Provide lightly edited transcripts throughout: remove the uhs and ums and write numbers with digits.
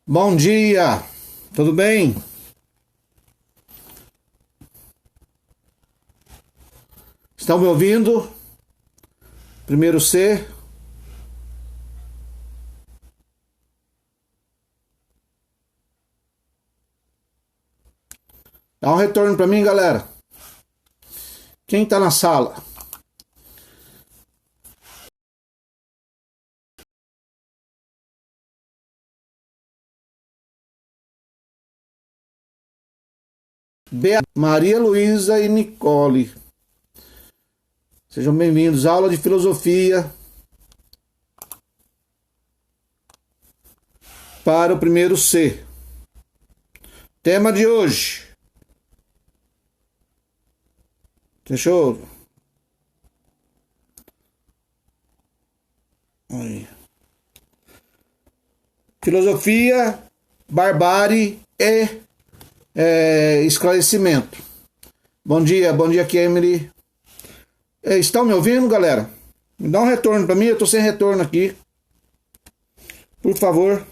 Bom dia, tudo bem? Estão me ouvindo? Primeiro C. Dá um retorno para mim, galera. Quem tá na sala? Maria Luísa e Nicole. Sejam bem-vindos. Aula de filosofia para o primeiro C. Tema de hoje. Fechou? Aí. Filosofia, barbárie e esclarecimento. Bom dia, Kemily. Estão me ouvindo, galera? Me dá um retorno para mim, eu tô sem retorno aqui. Por favor.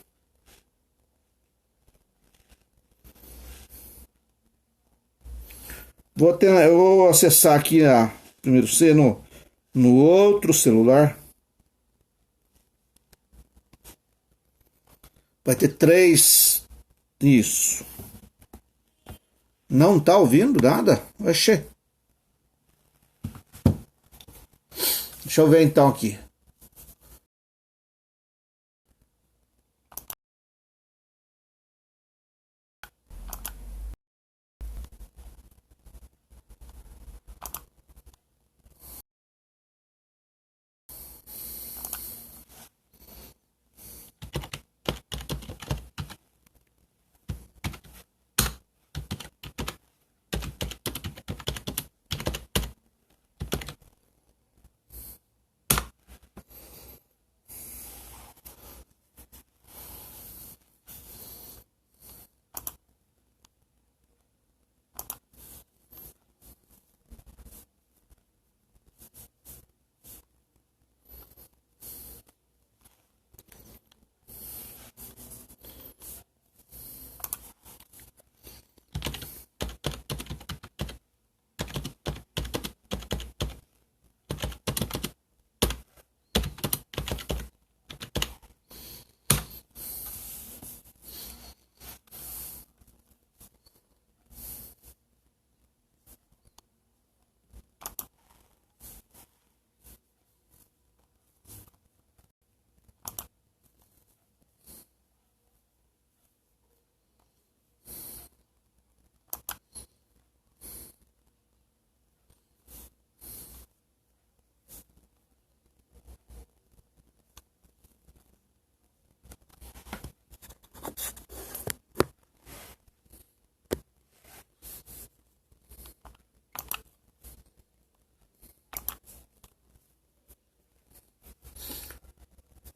Eu vou acessar aqui a primeiro C no outro celular. Vai ter 3. Isso. Não tá ouvindo nada? Oxê. Deixa eu ver então aqui.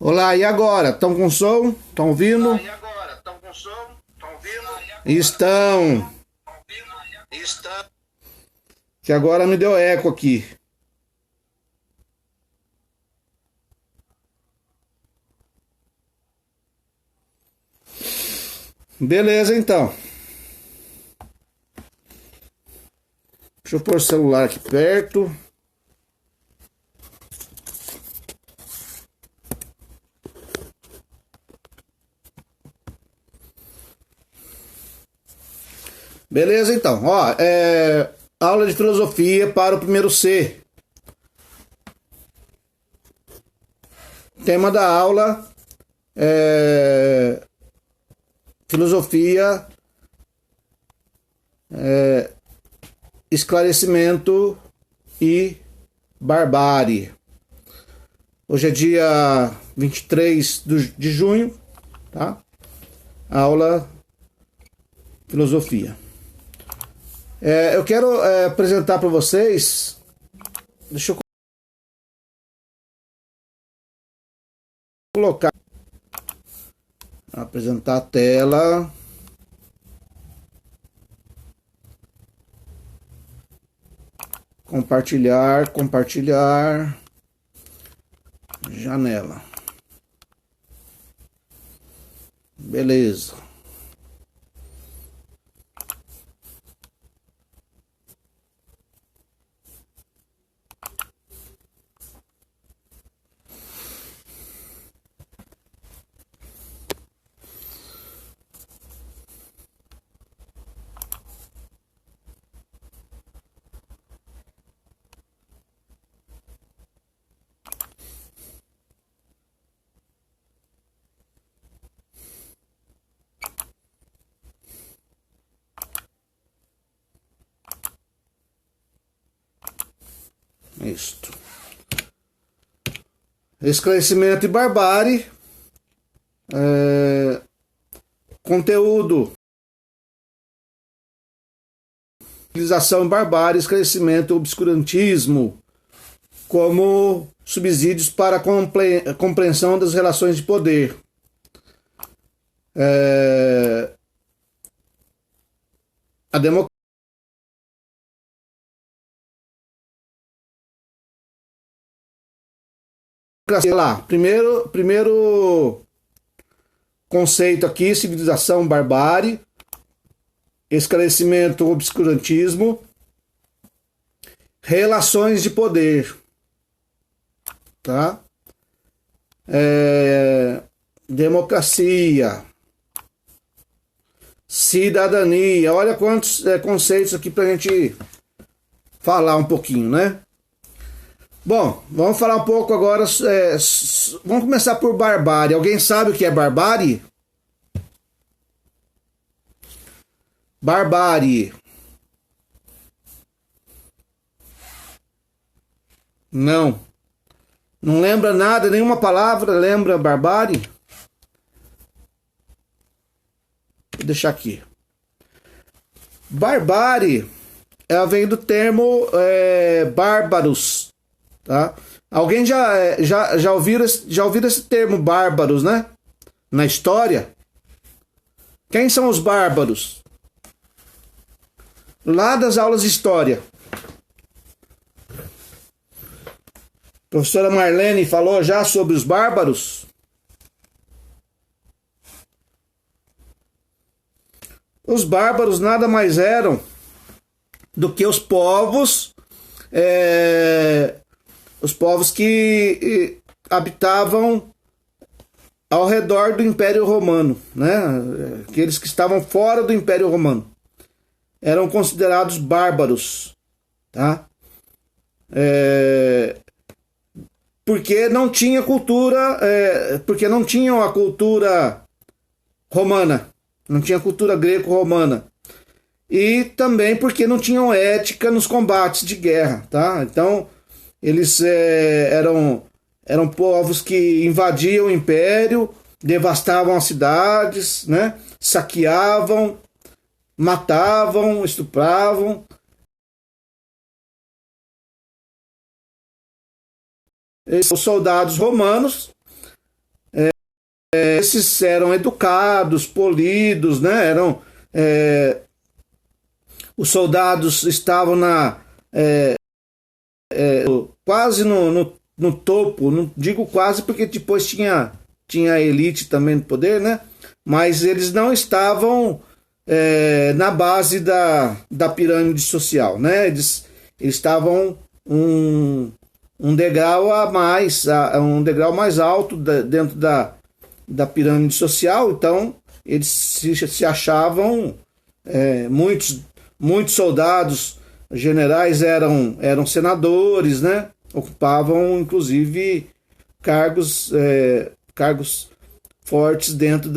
Olá, e agora? Estão com som? Estão ouvindo? Olá, e agora? Estão com som? Estão ouvindo? Estão. Estão. Que agora me deu eco aqui. Beleza, então. Deixa eu pôr o celular aqui perto. Beleza, então. Ó, aula de filosofia para o primeiro C. Tema da aula é filosofia, esclarecimento e barbárie. Hoje é dia 23 de junho, tá? Aula filosofia. Eu quero apresentar para vocês. Deixa eu colocar. Apresentar a tela. Compartilhar. Janela. Beleza. Isto. Esclarecimento e barbárie. Conteúdo. Civilização e barbárie, esclarecimento e obscurantismo como subsídios para a compreensão das relações de poder. A democracia. Lá, primeiro conceito aqui, civilização, barbárie, esclarecimento, obscurantismo, relações de poder, tá? Democracia, cidadania, olha quantos conceitos aqui pra gente falar um pouquinho, né? Bom, vamos falar um pouco agora. Vamos começar por barbárie. Alguém sabe o que é barbárie? Barbárie. Não. Não lembra nada, nenhuma palavra lembra barbárie? Vou deixar aqui. Barbárie vem do termo bárbaros. Tá? Alguém já ouviram esse termo bárbaros, né? Na história? Quem são os bárbaros? Lá das aulas de história. A professora Marlene falou já sobre os bárbaros? Os bárbaros nada mais eram do que os povos que habitavam ao redor do Império Romano, né? Aqueles que estavam fora do Império Romano eram considerados bárbaros, tá? Porque não tinha cultura, porque não tinham a cultura romana, não tinha cultura greco-romana, e também porque não tinham ética nos combates de guerra, tá? Então eles eram povos que invadiam o império, devastavam as cidades, né? Saqueavam, matavam, estupravam. Os soldados romanos, esses eram educados, polidos, né? Os soldados estavam quase no topo, não digo quase porque depois tinha a elite também no poder, né? Mas eles não estavam na base da pirâmide social, né? Eles estavam um degrau a mais, um degrau mais alto dentro da pirâmide social, então eles se achavam, muitos soldados, generais eram senadores, né? Ocupavam inclusive cargos fortes dentro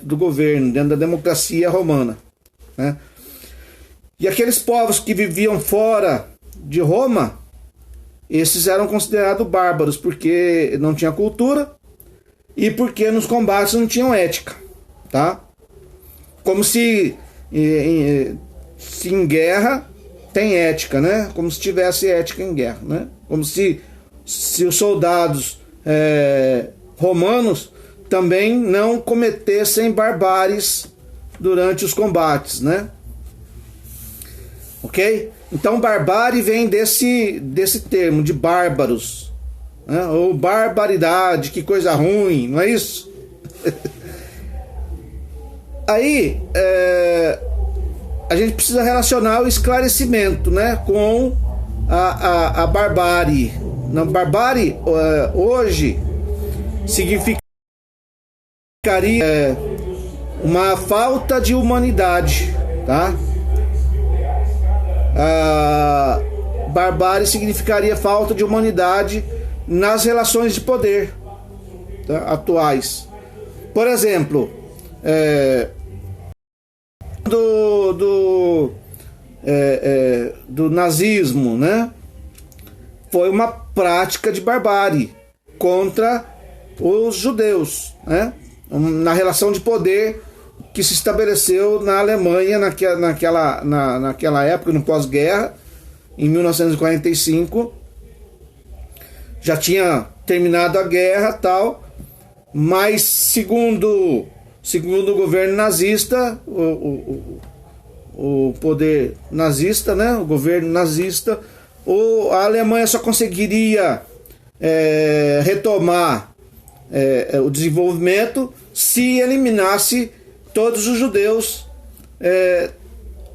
do governo, dentro da democracia romana, né? E aqueles povos que viviam fora de Roma, esses eram considerados bárbaros porque não tinha cultura e porque nos combates não tinham ética, tá? Como se em guerra tem ética, né? Como se tivesse ética em guerra, né? Como se os soldados romanos também não cometessem barbáries durante os combates, né? Ok? Então barbárie vem desse termo de bárbaros, né? Ou barbaridade, que coisa ruim, não é isso? Aí a gente precisa relacionar o esclarecimento, né, com a barbárie. Na barbárie hoje significaria uma falta de humanidade, tá? A barbárie significaria falta de humanidade nas relações de poder, tá, atuais. Por exemplo, do nazismo, né? Foi uma prática de barbárie contra os judeus, né? Na relação de poder que se estabeleceu na Alemanha naquela época, no pós-guerra, em 1945. Já tinha terminado a guerra, tal, mas segundo o governo nazista, o poder nazista, né, o governo nazista, a Alemanha só conseguiria retomar o desenvolvimento se eliminasse todos os judeus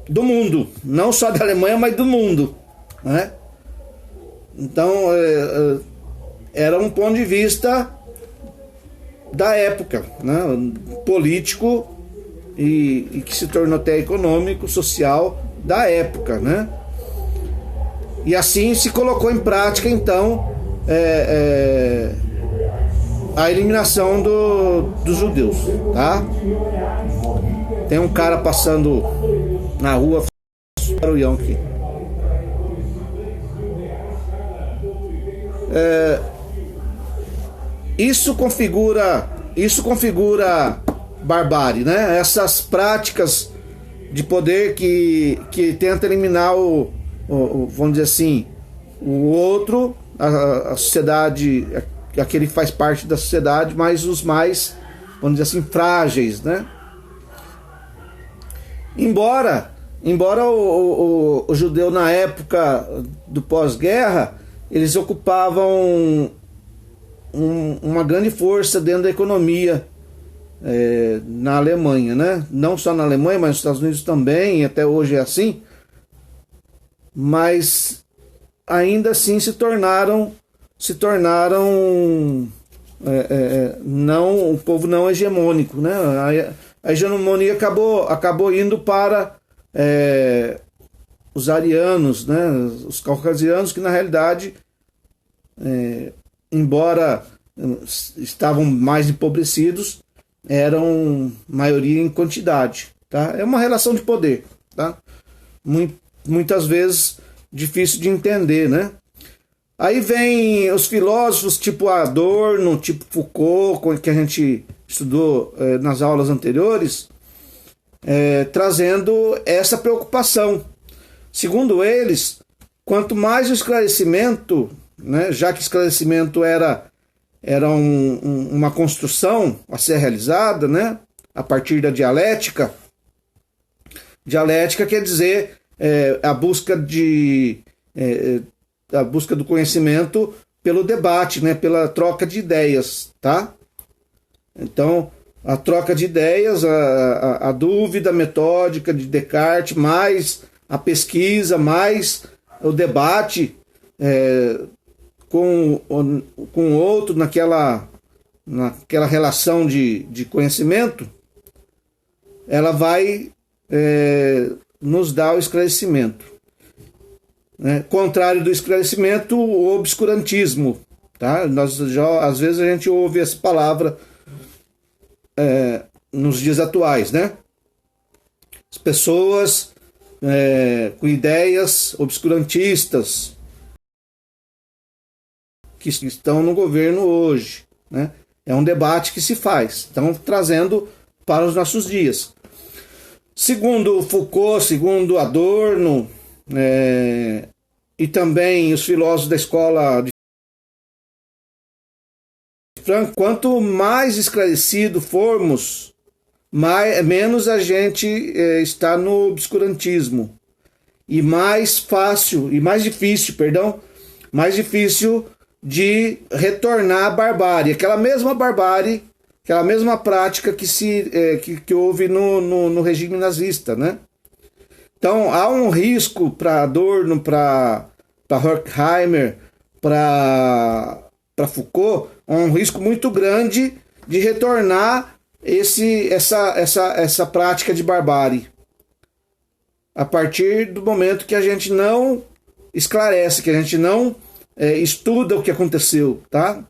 do mundo, não só da Alemanha, mas do mundo, né? Então era um ponto de vista da época, né, político e que se tornou até econômico, social da época, né? E assim se colocou em prática, então, a eliminação dos judeus, tá? Tem um cara passando na rua, barulhão aqui. Isso configura barbárie, né? Essas práticas de poder que tenta eliminar vamos dizer assim, o outro, a sociedade, aquele que faz parte da sociedade, mas os mais, vamos dizer assim, frágeis, né? Embora o judeu na época do pós-guerra, eles ocupavam uma grande força dentro da economia na Alemanha, né? Não só na Alemanha, mas nos Estados Unidos também, e até hoje é assim. Mas ainda assim se tornaram não, o povo não hegemônico, né? A hegemonia acabou indo para os arianos, né? Os caucasianos, que na realidade, embora estavam mais empobrecidos, eram maioria em quantidade, tá? É uma relação de poder, tá? Muitas vezes difícil de entender, né? Aí vem os filósofos tipo Adorno, tipo Foucault, que a gente estudou nas aulas anteriores, trazendo essa preocupação. Segundo eles, quanto mais o esclarecimento, né, já que esclarecimento era uma construção a ser realizada, né, a partir da dialética. Dialética quer dizer a busca do conhecimento pelo debate, né, pela troca de ideias, tá? Então, a troca de ideias, a dúvida metódica de Descartes, mais a pesquisa, mais o debate com o outro naquela relação de conhecimento, ela vai nos dar o esclarecimento. Né? Contrário do esclarecimento, o obscurantismo. Tá? Às vezes a gente ouve essa palavra nos dias atuais, né? As pessoas com ideias obscurantistas que estão no governo hoje, né? É um debate que se faz, estão trazendo para os nossos dias. Segundo Foucault, segundo Adorno, e também os filósofos da escola de Frankfurt, quanto mais esclarecido formos, menos a gente está no obscurantismo, e mais difícil de retornar à barbárie, aquela mesma barbárie aquela mesma prática que houve no regime nazista, né? Então há um risco para Adorno, para Horkheimer, para Foucault, um risco muito grande de retornar essa prática de barbárie a partir do momento que a gente não esclarece, que a gente não estuda o que aconteceu, tá?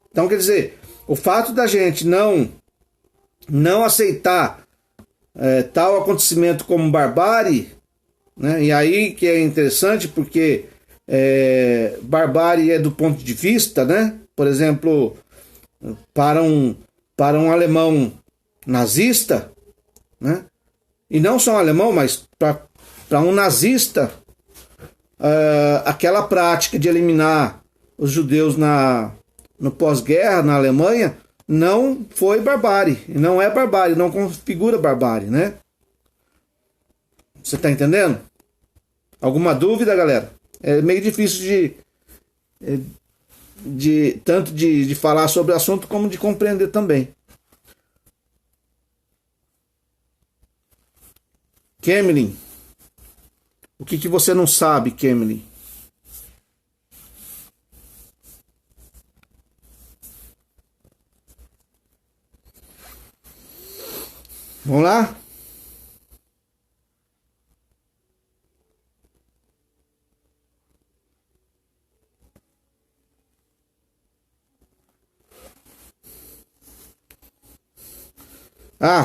Então, quer dizer, o fato da gente não aceitar tal acontecimento como barbárie, né? E aí que é interessante porque barbárie é do ponto de vista, né? Por exemplo, para um alemão nazista, né? E não só um alemão, mas para um nazista, aquela prática de eliminar os judeus no pós-guerra, na Alemanha, não foi barbárie, não é barbárie, não configura barbárie, né? Você tá entendendo? Alguma dúvida, galera? É meio difícil tanto de falar sobre o assunto como de compreender também. Kemlin, o que você não sabe, Kemlin? Vamos lá?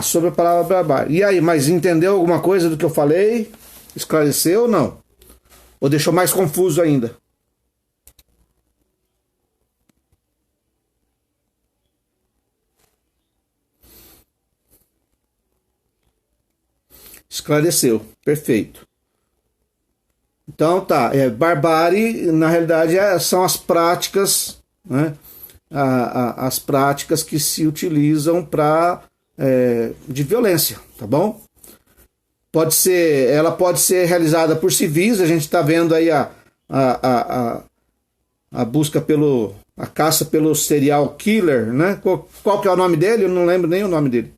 Sobre a palavra barbárie. E aí, mas entendeu alguma coisa do que eu falei? Esclareceu ou não? Ou deixou mais confuso ainda? Esclareceu, perfeito. Então tá, barbárie na realidade são as práticas, né? As práticas que se utilizam de violência, tá bom? Ela pode ser realizada por civis, a gente está vendo aí a busca a caça pelo serial killer, né? Qual que é o nome dele? Eu não lembro nem o nome dele.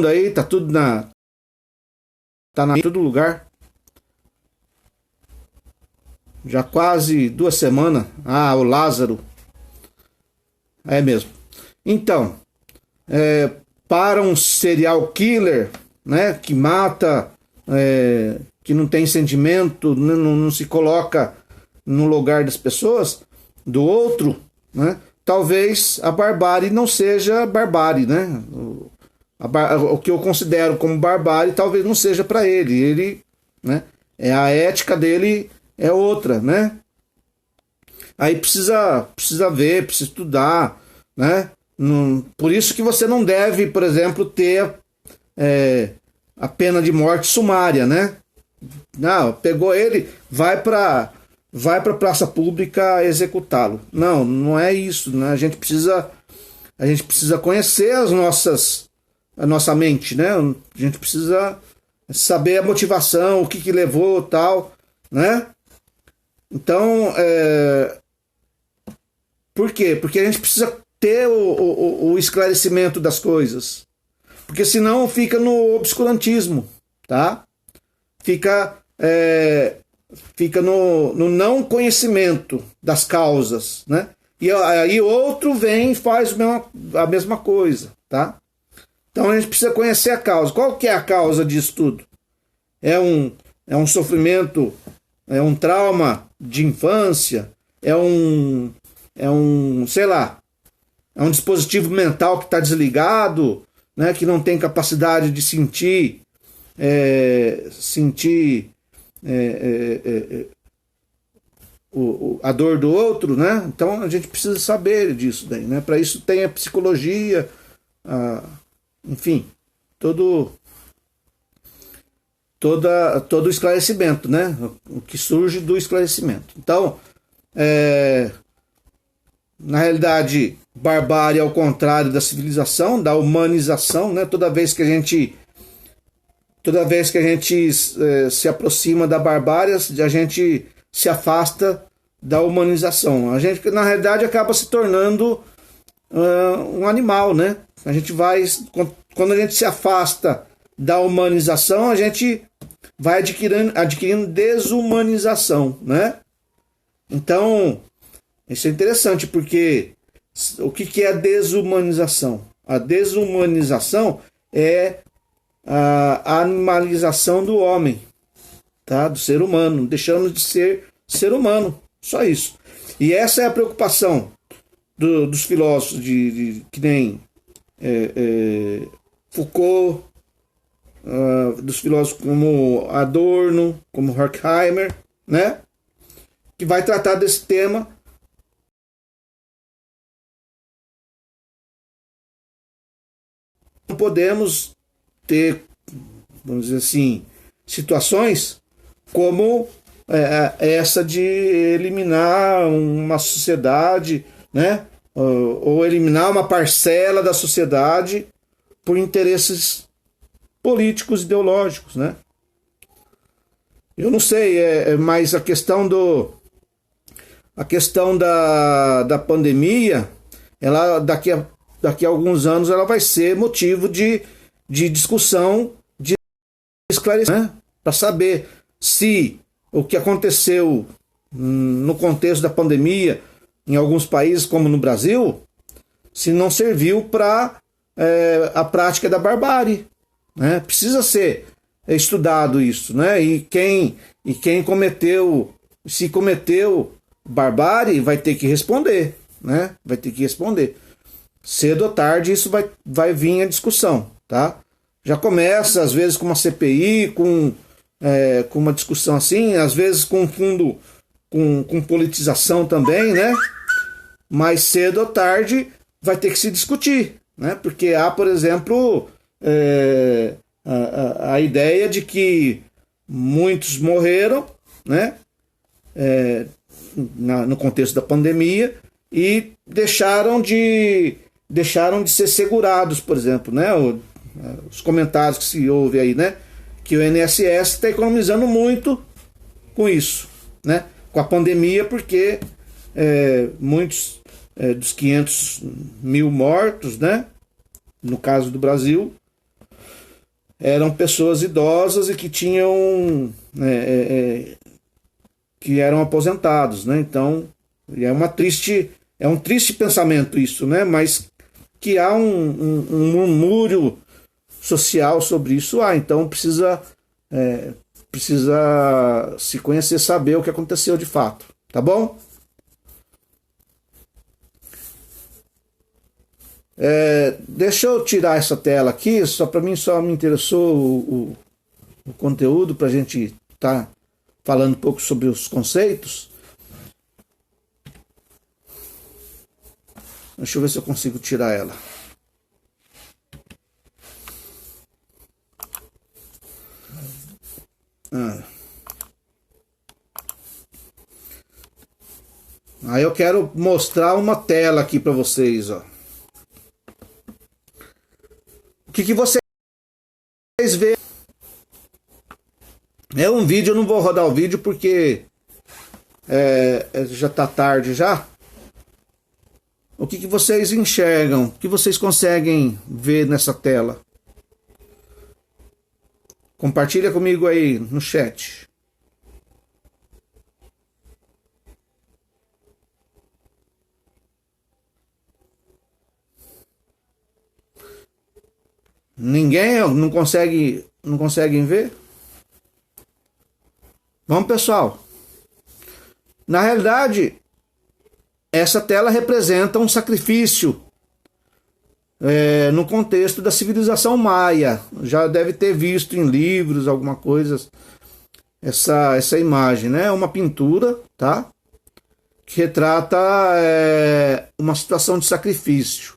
Aí, tá tudo em todo lugar. Já quase 2 semanas. O Lázaro. É mesmo. Então, para um serial killer, né, que mata, que não tem sentimento, não se coloca no lugar das pessoas, do outro, né, talvez a barbárie não seja barbárie, né? O que eu considero como barbárie talvez não seja para ele, né, a ética dele é outra, né? Aí precisa ver, precisa estudar, né? Por isso que você não deve, por exemplo, ter a pena de morte sumária, né? Não, pegou ele, vai para praça pública executá-lo. Não é isso, né? A gente precisa conhecer a nossa mente, né? A gente precisa saber a motivação, o que levou, tal, né? Então, por quê? Porque a gente precisa ter o esclarecimento das coisas. Porque senão fica no obscurantismo, tá? Fica no não conhecimento das causas, né? E aí outro vem e faz a mesma coisa, tá? Então a gente precisa conhecer a causa. Qual que é a causa disso tudo? É um sofrimento, é um trauma de infância, sei lá, é um dispositivo mental que está desligado, né, que não tem capacidade de sentir a dor do outro, né? Então a gente precisa saber disso daí, né? Para isso tem a psicologia, enfim, todo o esclarecimento, né? O que surge do esclarecimento. Então, na realidade, barbárie é o contrário da civilização, da humanização, né? Toda vez que a gente se aproxima da barbárie, a gente se afasta da humanização. A gente, na realidade, acaba se tornando um animal, né? A gente vai, quando a gente se afasta da humanização, a gente vai adquirindo desumanização, né? Então, isso é interessante, porque o que é a desumanização? A desumanização é a animalização do homem, tá? Do ser humano, deixando de ser ser humano, só isso. E essa é a preocupação dos filósofos que nem Foucault, dos filósofos como Adorno, como Horkheimer, né? Que vai tratar desse tema. Não podemos ter, vamos dizer assim, situações como essa de eliminar uma sociedade, né? Ou eliminar uma parcela da sociedade por interesses políticos, ideológicos, né? Eu não sei, mas a questão da pandemia, ela daqui a alguns anos ela vai ser motivo de discussão, de esclarecimento, né? Para saber se o que aconteceu no contexto da pandemia em alguns países, como no Brasil, se não serviu para a prática da barbárie, né? Precisa ser estudado isso, né? E quem cometeu, se cometeu barbárie, vai ter que responder, né? Vai ter que responder. Cedo ou tarde isso vai vir a discussão, tá? Já começa às vezes com uma CPI, com uma discussão assim, às vezes com fundo com politização também, né? Mas cedo ou tarde vai ter que se discutir, né? Porque há, por exemplo, a ideia de que muitos morreram, né? No contexto da pandemia e deixaram de ser segurados, por exemplo, né? Os comentários que se ouve aí, né? Que o INSS está economizando muito com isso, né? Com a pandemia, porque muitos dos 500 mil mortos, né? No caso do Brasil, eram pessoas idosas e que tinham que eram aposentados, né? Então é um triste pensamento isso, né? Mas que há um murmúrio social sobre isso, então precisa se conhecer, saber o que aconteceu de fato, tá bom? Deixa eu tirar essa tela aqui, para mim só me interessou o conteúdo, para a gente estar falando um pouco sobre os conceitos. Deixa eu ver se eu consigo tirar ela. Aí eu quero mostrar uma tela aqui para vocês, ó. O que vocês veem? É um vídeo, eu não vou rodar o vídeo porque já tá tarde já. O que vocês enxergam? O que vocês conseguem ver nessa tela? Compartilha comigo aí no chat. Ninguém não conseguem ver? Vamos, pessoal. Na realidade, essa tela representa um sacrifício no contexto da civilização maia. Já deve ter visto em livros, alguma coisa, essa imagem, né? É uma pintura, tá? Que retrata uma situação de sacrifício.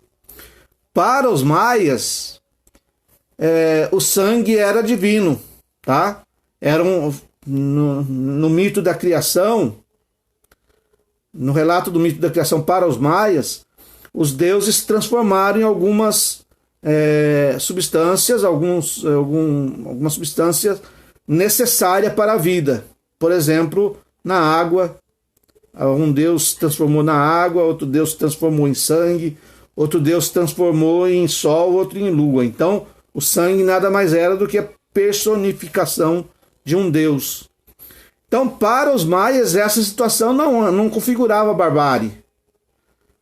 Para os maias, o sangue era divino, tá? No mito da criação, no relato do mito da criação para os maias, os deuses se transformaram em algumas substâncias, algumas substâncias necessárias para a vida. Por exemplo, na água, um deus se transformou na água, outro deus se transformou em sangue, outro deus se transformou em sol, outro em lua. Então, o sangue nada mais era do que a personificação de um deus. Então, para os maias, essa situação não configurava a barbárie.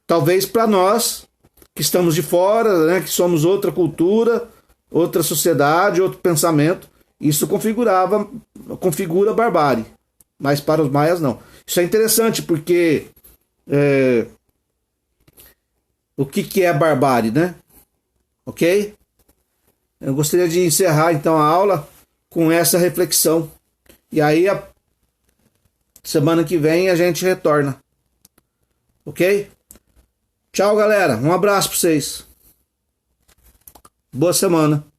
Talvez para nós, que estamos de fora, né, que somos outra cultura, outra sociedade, outro pensamento, isso configura a barbárie. Mas para os maias, não. Isso é interessante, porque o que é a barbárie, né? Ok? Eu gostaria de encerrar, então, a aula com essa reflexão. E aí, a semana que vem, a gente retorna. Ok? Tchau, galera. Um abraço para vocês. Boa semana.